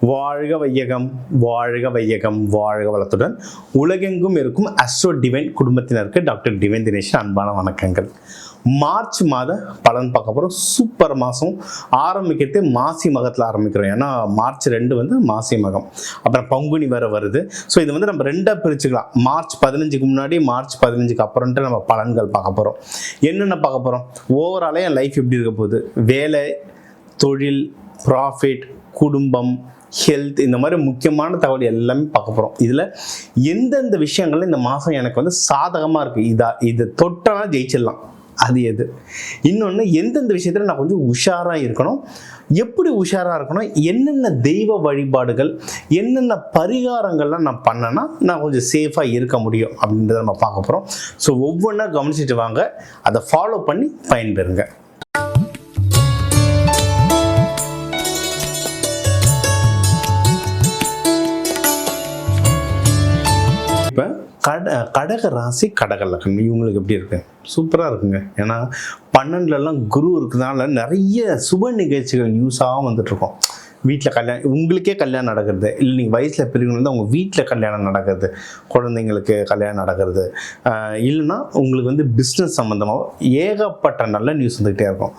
வாழ்க வையகம், வாழ்க வையகம், வாழ்க வளத்துடன் உலகெங்கும் இருக்கும் அஸ்ட்ரோ டிவைன் குடும்பத்தினருக்கு டாக்டர் டிவைன் தினேஷன் அன்பான வணக்கங்கள். மார்ச் மாத பலன் பார்க்க போகிறோம். சூப்பர் மாதம் ஆரம்பிக்கிறது மாசி மகத்தில் ஆரம்பிக்கிறோம். ஏன்னா மார்ச் 2 வந்து மாசி மகம், அப்புறம் பங்குனி வேற வருது. ஸோ இது வந்து நம்ம ரெண்டாக பிரிச்சுக்கலாம். மார்ச் 15க்கு முன்னாடி, மார்ச் 15க்கு அப்புறம்ட்டு நம்ம பலன்கள் பார்க்க போகிறோம். என்னென்ன பார்க்க போகிறோம்? ஓவராலே என் லைஃப் எப்படி இருக்க போகுது, வேலை, தொழில், ப்ராஃபிட், குடும்பம், ஹெல்த், இந்த மாதிரி முக்கியமான தகவல் எல்லாமே பார்க்க போகிறோம். இதில் எந்தெந்த விஷயங்கள் இந்த மாதம் எனக்கு வந்து சாதகமாக இருக்குது, இது தொட்டனா ஜெயிச்சிடலாம், அது எது? இன்னொன்று, எந்தெந்த விஷயத்தில் நான் கொஞ்சம் உஷாராக இருக்கணும், எப்படி உஷாராக இருக்கணும், என்னென்ன தெய்வ வழிபாடுகள், என்னென்ன பரிகாரங்கள்லாம் நான் பண்ணேன்னா நான் கொஞ்சம் சேஃபாக இருக்க முடியும் அப்படின்றத நம்ம பார்க்க போகிறோம். ஸோ ஒவ்வொன்றா கவனிச்சுட்டு வாங்க, அதை ஃபாலோ பண்ணி பயன்பெறுங்க. கடக ராசி, கடக லக்னம், இவங்களுக்கு எப்படி இருக்கு? சூப்பராக இருக்குங்க. ஏன்னா 12லலாம் குரு இருக்கிறதுனால நிறைய சுப நிகழ்ச்சிகள் நியூஸாக வந்துட்டுருக்கோம். வீட்டில் கல்யாணம், உங்களுக்கே கல்யாணம் நடக்கிறது, இல்லை நீங்கள் வயசில் பெரியவங்க வந்து உங்கள் வீட்டில் கல்யாணம் நடக்கிறது, குழந்தைங்களுக்கு கல்யாணம் நடக்கிறது, இல்லைன்னா உங்களுக்கு வந்து பிஸ்னஸ் சம்மந்தமாக ஏகப்பட்ட நல்ல நியூஸ் வந்துக்கிட்டே இருக்கும்.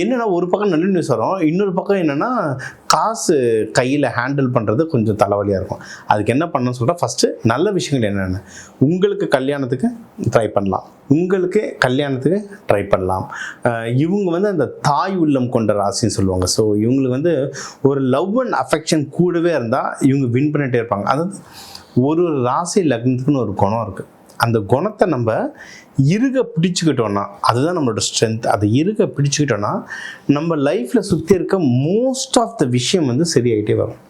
என்னென்னா, ஒரு பக்கம் நல்ல நியூஸ் வரும், இன்னொரு பக்கம் என்னென்னா காசு கையில் ஹேண்டில் பண்ணுறது கொஞ்சம் தலைவலியாக இருக்கும். அதுக்கு என்ன பண்ணணும்னு சொல்கிறேன். ஃபஸ்ட்டு நல்ல விஷயங்கள் என்னென்ன, உங்களுக்கு கல்யாணத்துக்கு ட்ரை பண்ணலாம், உங்களுக்கு கல்யாணத்துக்கு ட்ரை பண்ணலாம். இவங்க வந்து அந்த தாய் உள்ளம் கொண்ட ராசின்னு சொல்லுவாங்க. ஸோ இவங்களுக்கு வந்து ஒரு லவ் அண்ட் அஃபெக்ஷன் கூடவே இருந்தால் இவங்க வின் பண்ணிகிட்டே இருப்பாங்க. அதாவது ஒரு ராசி லக்னத்துக்குன்னு ஒரு குணம் இருக்குது. அந்த குணத்தை நம்ம இருக பிடிச்சிக்கிட்டோன்னா அதுதான் நம்மளோட ஸ்ட்ரென்த். அதை இருக பிடிச்சிக்கிட்டோன்னா நம்ம லைஃப்பில் சுற்றி இருக்க மோஸ்ட் ஆஃப் த விஷயம் வந்து சரியாயிட்டே வரும்.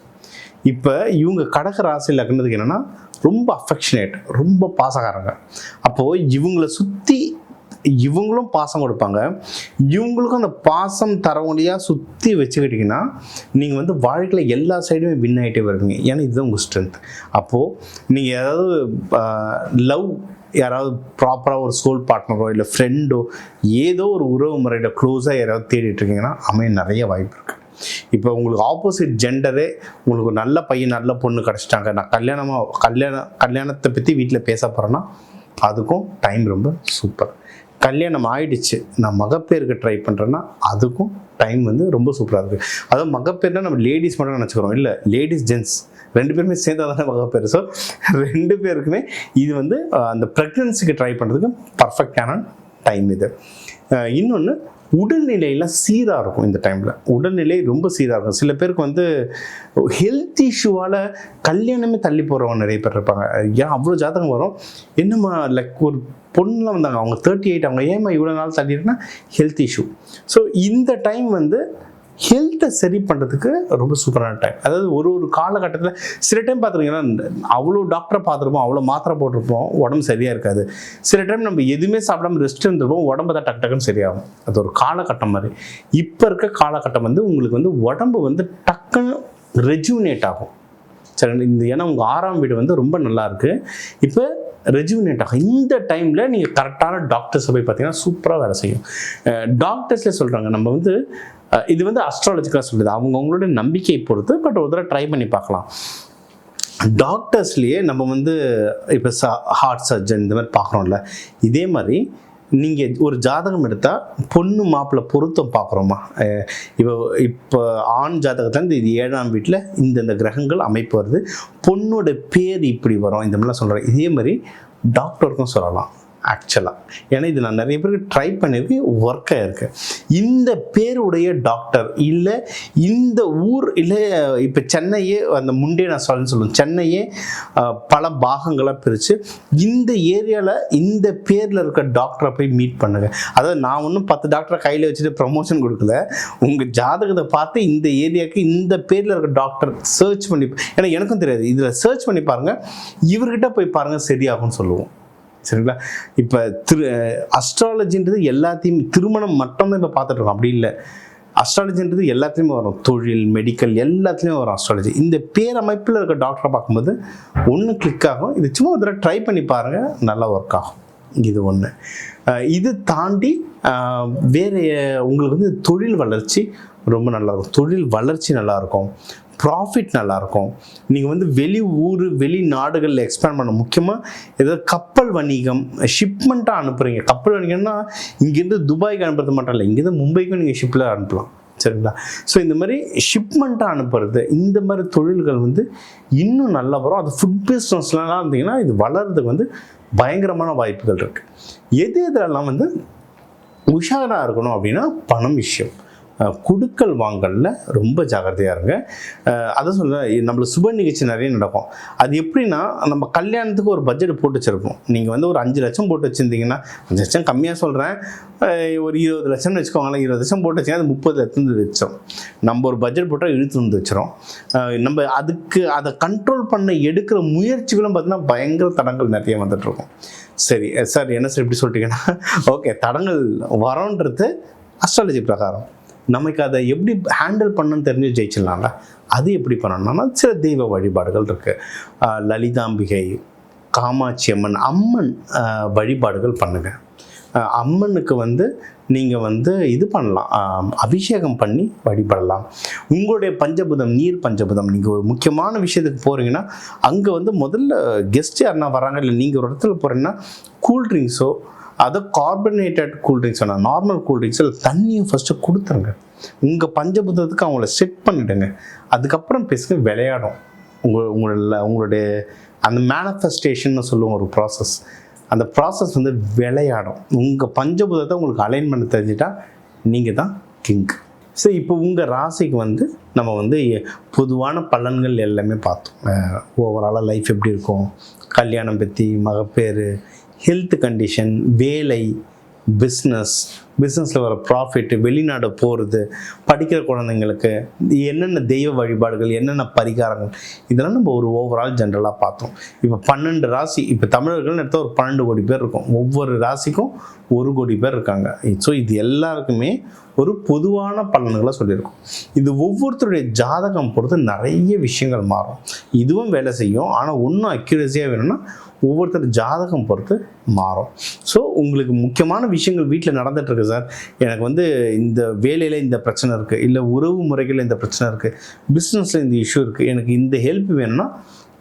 இப்போ இவங்க கடக ராசி லக்னத்துக்கு என்னென்னா ரொம்ப அஃபெக்ஷனேட், ரொம்ப பாசக்காரங்க. அப்போது இவங்களை சுற்றி இவங்களும் பாசம் கொடுப்பாங்க, இவங்களுக்கும் அந்த பாசம் தரவழியாக சுற்றி வச்சுக்கிட்டிங்கன்னா நீங்கள் வந்து வாழ்க்கையில் எல்லா சைடுமே வின் ஆகிட்டே வருவீங்க. ஏன்னா இதுதான் உங்கள் ஸ்ட்ரென்த். அப்போது நீங்கள் ஏதாவது லவ், யாராவது ப்ராப்பராக ஒரு சோல் பார்ட்னரோ இல்லை ஃப்ரெண்டோ ஏதோ ஒரு உறவு முறையில் க்ளோஸாக யாராவது தேடிட்டு இருக்கீங்கன்னா அமைய நிறைய வாய்ப்பு இருக்குது. இப்போ உங்களுக்கு ஆப்போசிட் ஜெண்டரே உங்களுக்கு நல்ல பையன் நல்ல பொண்ணு கிடச்சிட்டாங்க, நான் கல்யாணத்தை பற்றி வீட்டில் பேச போகிறேன்னா அதுக்கும் டைம் ரொம்ப சூப்பர். கல்யாணம் ஆயிடுச்சு, நான் மகப்பேருக்கு ட்ரை பண்ணுறேன்னா அதுக்கும் டைம் வந்து ரொம்ப சூப்பராக இருக்குது. அதுவும் மகப்பேர்னா நம்ம லேடிஸ் மட்டும் நினச்சிக்கிறோம், இல்லை லேடிஸ் ஜென்ட்ஸ் 2 பேருமே சேர்ந்தா தானே மகப்பேர். ஸோ 2 பேருக்குமே இது வந்து அந்த ப்ரெக்னன்சிக்கு ட்ரை பண்ணுறதுக்கு பர்ஃபெக்டான டைம் இது. இன்னொன்று, உடல்நிலையெல்லாம் சீராக இருக்கும். இந்த டைமில் உடல்நிலை ரொம்ப சீராக இருக்கும். சில பேருக்கு வந்து ஹெல்த் இஷ்யூவால் கல்யாணமே தள்ளி போகிறவங்க நிறைய பேர் இருப்பாங்க. ஏன் அவ்வளோ ஜாதகம் வரும், என்னம்மா லைக் ஒரு பொண்ணுலாம் வந்தாங்க, அவங்க 38, அவங்க ஏமா இவ்வளோ நாள் தள்ளிட்டுனா ஹெல்த் இஷ்யூ. ஸோ இந்த டைம் வந்து ஹெல்த்தை சரி பண்ணுறதுக்கு ரொம்ப சூப்பரான டைம். அதாவது ஒரு காலகட்டத்தில் சில டைம் பார்த்துருக்கீங்கன்னா அவ்வளோ டாக்டரை பார்த்துருப்போம், அவ்வளோ மாத்திரை போட்டிருப்போம், உடம்பு சரியாக இருக்காது. சில டைம் நம்ம எதுவுமே சாப்பிடாம ரெஸ்ட் இருந்துருப்போம், உடம்பு தான் டக்குன்னு சரியாகும். அது ஒரு காலகட்டம் மாதிரி. இப்போ இருக்க காலகட்டம் வந்து உங்களுக்கு வந்து உடம்பு வந்து டக்குன்னு ரெஜுவினேட் ஆகும். சரி, ஏன்னா உங்கள் 6ஆம் வீடு வந்து ரொம்ப நல்லா இருக்குது, இப்போ ரெஜுவினேட் ஆகும். இந்த டைமில் நீங்கள் கரெக்டான டாக்டர்ஸை போய் பார்த்தீங்கன்னா சூப்பராக வேலை செய்யும். டாக்டர்ஸில் சொல்கிறாங்க, நம்ம வந்து இது வந்து அஸ்ட்ராலஜிக்கலாக சொல்லுது, அவங்களோட நம்பிக்கையை பொறுத்து. பட் ஒரு தடவை ட்ரை பண்ணி பார்க்கலாம். டாக்டர்ஸ்லேயே நம்ம வந்து இப்போ ஹார்ட் சர்ஜன் இந்த மாதிரி பார்க்குறோம்ல, இதே மாதிரி நீங்கள் ஒரு ஜாதகம் எடுத்தால் பொண்ணு மாப்பிள்ளை பொருத்தம் பார்க்குறோமா, இப்போ ஆண் ஜாதகத்தில் இது 7ஆம் வீட்டில் இந்த கிரகங்கள் அமைப்பு வருது, பொண்ணோட பேர் இப்படி வரும், இந்த மாதிரிலாம் சொல்கிறேன். இதே மாதிரி டாக்டருக்கும் சொல்லலாம் ஆக்சுவலாக. ஏன்னா இது நான் நிறைய பேருக்கு ட்ரை பண்ணியிருக்கேன், ஒர்க் ஆகிருக்கு. இந்த பேருடைய டாக்டர் இல்லை இந்த ஊர் இல்லை, இப்போ சென்னையே அந்த முண்டே நான் சொல்லுவேன், சென்னையே பல பாகங்களாக பிரித்து இந்த ஏரியாவில் இந்த பேரில் இருக்க டாக்டரை போய் மீட் பண்ணுங்கள். அதாவது நான் ஒன்றும் 10 டாக்டரை கையில் வச்சுட்டு ப்ரமோஷன் கொடுக்கல, உங்கள் ஜாதகத்தை பார்த்து இந்த ஏரியாவுக்கு இந்த பேரில் இருக்க டாக்டர் சர்ச் பண்ணி, ஏன்னா எனக்கும் தெரியாது, இதில் சர்ச் பண்ணி பாருங்கள், இவர்கிட்ட போய் பாருங்கள் சரியாகும்னு சொல்லுவோம். சரிங்களா? இப்போ அஸ்ட்ராலஜின்றது எல்லாத்தையும் திருமணம் மட்டும்தான் இப்போ பார்த்துட்டு இருக்கோம், அப்படி இல்லை. அஸ்ட்ராலஜின்றது எல்லாத்துலேயுமே வரும், தொழில், மெடிக்கல் எல்லாத்துலேயும் வரும் அஸ்ட்ராலஜி. இந்த பேரமைப்பில் இருக்க டாக்டரை பார்க்கும்போது ஒன்று கிளிக் ஆகும். இது சும்மா ஒரு தடவை ட்ரை பண்ணி பாருங்கள், நல்லா ஒர்க் ஆகும். இது ஒன்று. இது தாண்டி வேறு உங்களுக்கு வந்து தொழில் வளர்ச்சி ரொம்ப நல்லாயிருக்கும், தொழில் வளர்ச்சி நல்லாயிருக்கும், ப்ராஃபிட் நல்லாயிருக்கும். நீங்கள் வந்து வெளிநாடுகளில் எக்ஸ்பேண்ட் பண்ண, முக்கியமாக ஏதாவது கப்பல் வணிகம் ஷிப்மெண்ட்டாக அனுப்புகிறீங்க. கப்பல் வணிகம்னா இங்கேருந்து துபாய்க்கு அனுப்புறது மட்டும் இல்லை, இங்கேருந்து மும்பைக்கும் நீங்கள் ஷிப்பில் அனுப்பலாம். சரிங்களா? ஸோ இந்த மாதிரி ஷிப்மெண்ட்டாக அனுப்புறது, இந்த மாதிரி தொழில்கள் வந்து இன்னும் நல்லா வரும். அது ஃபுட் பிஸ்னஸ்லாம் இருந்தீங்கன்னா இது வளர்றதுக்கு வந்து பயங்கரமான வாய்ப்புகள் இருக்குது. எதெல்லாம் வந்து உஷாராக இருக்கணும் அப்படின்னா, பணம் விஷயம், குடுக்கல் வாங்கலில் ரொம்ப ஜாக்கிரதையாக இருங்க. அதை சொல்ல, நம்மளுக்கு சுப நிகழ்ச்சி நிறைய நடக்கும். அது எப்படின்னா, நம்ம கல்யாணத்துக்கு ஒரு பட்ஜெட் போட்டு வச்சுருப்போம். நீங்கள் வந்து ஒரு 5 லட்சம் போட்டு வச்சுருந்தீங்கன்னா, 5 லட்சம் கம்மியாக சொல்கிறேன், ஒரு 20 லட்சம்னு வச்சுக்கோங்களேன். 20 லட்சம் போட்டு வச்சிங்கன்னா அது 30 லட்சம் வச்சோம். நம்ம ஒரு பட்ஜெட் போட்டால் இழுத்து வந்து வச்சிடும். நம்ம அதை கண்ட்ரோல் பண்ண எடுக்கிற முயற்சிகளும் பார்த்தீங்கன்னா பயங்கர தடங்கள் நிறைய வந்துட்டுருக்கும். சரி சார், என்ன சார் இப்படி சொல்லிட்டீங்கன்னா, ஓகே, தடங்கள் வரோன்றது அஸ்ட்ராலஜி பிரகாரம். நமக்கு அதை எப்படி ஹேண்டில் பண்ணணும்னு தெரிஞ்சு ஜெயிச்சிடலாங்க. அது எப்படி பண்ணணும்னா, சில தெய்வ வழிபாடுகள் இருக்குது. லலிதாம்பிகை, காமாட்சி அம்மன் வழிபாடுகள் பண்ணுங்கள். அம்மனுக்கு வந்து நீங்கள் வந்து இது பண்ணலாம், அபிஷேகம் பண்ணி வழிபடலாம். உங்களுடைய பஞ்சபூதம், நீர் பஞ்சபூதம், நீங்கள் ஒரு முக்கியமான விஷயத்துக்கு போகிறீங்கன்னா அங்கே வந்து முதல்ல கெஸ்ட் யாருன்னா வராங்க, இல்லை நீங்கள் ஒரு இடத்துல போகிறீங்கன்னா கூல்ட்ரிங்க்ஸோ, அதை கார்பனேட்டட் கூல்ட்ரிங்க்ஸ் வேணாம், நார்மல் கூல்ட்ரிங்க்ஸ் இல்லை தண்ணியும் ஃபஸ்ட்டு கொடுத்துருங்க. உங்கள் பஞ்சபூதத்துக்கு அவங்கள செட் பண்ணிவிடுங்க. அதுக்கப்புறம் பேசுங்க, விளையாடும். உங்களுடைய அந்த மேனிஃபெஸ்டேஷன் சொல்லுவோம் ஒரு ப்ராசஸ், அந்த ப்ராசஸ் வந்து விளையாடும். உங்கள் பஞ்சபூதத்தை உங்களுக்கு அலைன் பண்ண தெரிஞ்சிட்டா நீங்கள் தான் கிங். ஸோ இப்போ உங்கள் ராசிக்கு வந்து நம்ம வந்து பொதுவான பலன்கள் எல்லாமே பார்த்தோம். ஓவராலாக லைஃப் எப்படி இருக்கும், கல்யாணம் பற்றி, மகப்பேறு, ஹெல்த் கண்டிஷன், வேலை, பிஸ்னஸில் வர ப்ராஃபிட், வெளிநாடு போகிறது, படிக்கிற குழந்தைங்களுக்கு என்னென்ன தெய்வ வழிபாடுகள், என்னென்ன பரிகாரங்கள், இதெல்லாம் நம்ம ஒரு ஓவரால் ஜென்ரலாக பார்த்தோம். இப்போ 12 ராசி, இப்போ தமிழர்கள்னு எடுத்தால் ஒரு 12 கோடி பேர் இருக்கும். ஒவ்வொரு ராசிக்கும் 1 கோடி பேர் இருக்காங்க. ஸோ இது எல்லாருக்குமே ஒரு பொதுவான பலன்களை சொல்லியிருக்கோம். இது ஒவ்வொருத்தருடைய ஜாதகம் பொறுத்து நிறைய விஷயங்கள் மாறும். இதுவும் வேலை செய்யும், ஆனால் ஒன்றும் அக்யூரஸியாக வேணும்னா ஒவ்வொருத்தர் ஜாதகம் பொறுத்து மாறும். ஸோ உங்களுக்கு முக்கியமான விஷயங்கள் வீட்டில் நடந்துகிட்ருக்கு சார், எனக்கு வந்து இந்த வேலையில் இந்த பிரச்சனை இருக்குது, இல்லை உறவு முறைகளில் இந்த பிரச்சனை இருக்குது, பிஸ்னஸில் இந்த இஷ்யூ இருக்குது, எனக்கு இந்த ஹெல்ப் வேணும்னா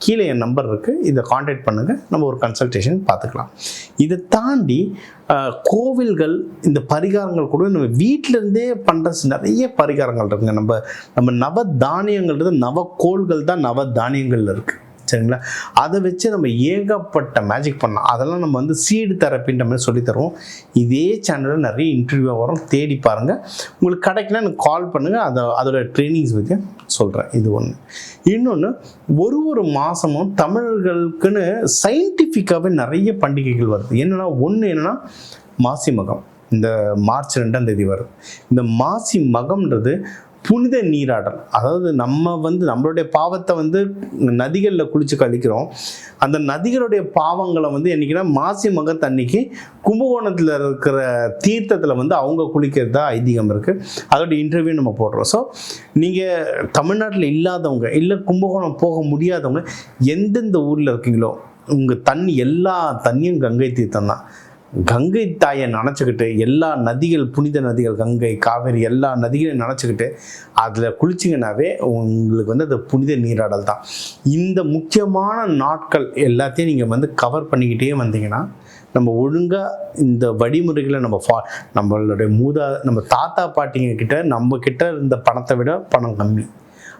கீழே என் நம்பர் இருக்குது, இதை காண்டாக்ட் பண்ணுங்கள், நம்ம ஒரு கன்சல்டேஷன் பார்த்துக்கலாம். இதை தாண்டி கோவில்கள், இந்த பரிகாரங்கள் கூட நம்ம வீட்டிலேருந்தே பண்ணுற நிறைய பரிகாரங்கள் இருக்குங்க. நம்ம நவ தானியங்கள்ன்றது, நவக்கோள்கள் தான் நவ தானியங்கள் இருக்குது. சரிங்களா? அதை வச்சு நம்ம ஏகப்பட்ட மேஜிக் பண்ணலாம். அதெல்லாம் நம்ம வந்து சீடு தெரப்பின்ற மாதிரி சொல்லித்தருவோம். இதே சேனலில் நிறைய இன்டர்வியூ வரும், தேடி பாருங்கள். உங்களுக்கு கிடைக்கல எனக்கு கால் பண்ணுங்கள், அதோட ட்ரைனிங்ஸ் பற்றி சொல்கிறேன். இது ஒன்று. இன்னொன்று, ஒரு மாதமும் தமிழர்களுக்குன்னு சயின்டிஃபிக்காகவே நிறைய பண்டிகைகள் வருது. என்னென்னா மாசி மகம், இந்த மார்ச் 2ஆம் தேதி வருது. இந்த மாசி மகம்ன்றது புனித நீராடல். அதாவது நம்ம வந்து நம்மளுடைய பாவத்தை வந்து நதிகளில் குளித்து கழிக்கிறோம். அந்த நதிகளுடைய பாவங்களை வந்து என்னைக்குன்னா மாசி மகத்தன்னைக்கு கும்பகோணத்தில் இருக்கிற தீர்த்தத்தில் வந்து அவங்க குளிக்கிறதா ஐதீகம் இருக்குது. அதோட இன்டர்வியூ நம்ம போடுறோம். ஸோ நீங்கள் தமிழ்நாட்டில் இல்லாதவங்க, இல்லை கும்பகோணம் போக முடியாதவங்க, எந்தெந்த ஊரில் இருக்கீங்களோ, உங்கள் தண்ணி, எல்லா தண்ணியும் கங்கை தீர்த்தம் தான். கங்கை தாயை நினச்சிக்கிட்டு, எல்லா நதிகள், புனித நதிகள், கங்கை, காவேரி, எல்லா நதிகளையும் நினச்சிக்கிட்டு அதில் குளிச்சிங்கனாவே உங்களுக்கு வந்து அது புனித நீராடல் தான். இந்த முக்கியமான நாட்கள் எல்லாத்தையும் நீங்கள் வந்து கவர் பண்ணிக்கிட்டே வந்தீங்கன்னா, நம்ம ஒழுங்காக இந்த வழிமுறைகளை நம்மளுடைய நம்ம தாத்தா பாட்டிங்க கிட்ட, நம்ம கிட்ட இருந்த பணத்தை விட பணம் கம்மி,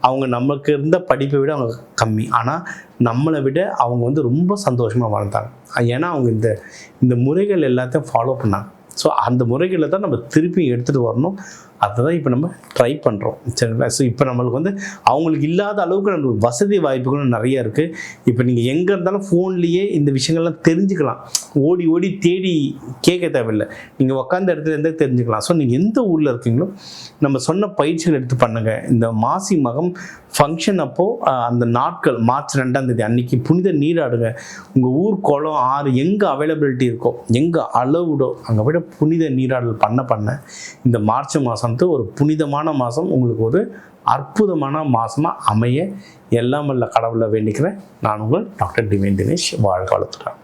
அவங்க நமக்கு இருந்த படிப்பை விட அவங்க கம்மி, ஆனால் நம்மளை விட அவங்க வந்து ரொம்ப சந்தோஷமாக வாழ்ந்தாங்க. ஏன்னா அவங்க இந்த முறைகள் எல்லாத்தையும் ஃபாலோ பண்ணாங்க. ஸோ அந்த முறைகளை தான் நம்ம திருப்பி எடுத்துகிட்டு வரணும். அதை தான் இப்போ நம்ம ட்ரை பண்ணுறோம். சரிங்களா? ஸோ இப்போ நம்மளுக்கு வந்து அவங்களுக்கு இல்லாத அளவுக்கு நம்மளுக்கு வசதி வாய்ப்புகளும் நிறைய இருக்குது. இப்போ நீங்கள் எங்கே இருந்தாலும் ஃபோன்லேயே இந்த விஷயங்கள்லாம் தெரிஞ்சுக்கலாம். ஓடி தேடி கேட்க தேவையில்லை, நீங்கள் உட்காந்த இடத்துல இருந்தே தெரிஞ்சுக்கலாம். ஸோ நீங்கள் எந்த ஊரில் இருக்கீங்களோ நம்ம சொன்ன பயிற்சிகள் எடுத்து பண்ணுங்கள். இந்த மாசி மகம் ஃபங்க்ஷன் அப்போது அந்த நாட்கள் மார்ச் 2ஆம் தேதி அன்றைக்கி புனித நீராடுங்க. உங்கள் ஊர், குளம், ஆறு எங்கே அவைலபிலிட்டி இருக்கோ, எங்கே அளவுடோ அங்கே விட புனித நீராடல் பண்ண இந்த மார்ச் மாதம் ஒரு புனிதமான மாதம் உங்களுக்கு ஒரு அற்புதமான மாதமாக அமைய எல்லாம் வல்ல கடவுளை வேண்டிக்கிறேன். நான் உங்கள் டாக்டர் டிவைன் தினேஷ். வாழ்க வளத்துடன்.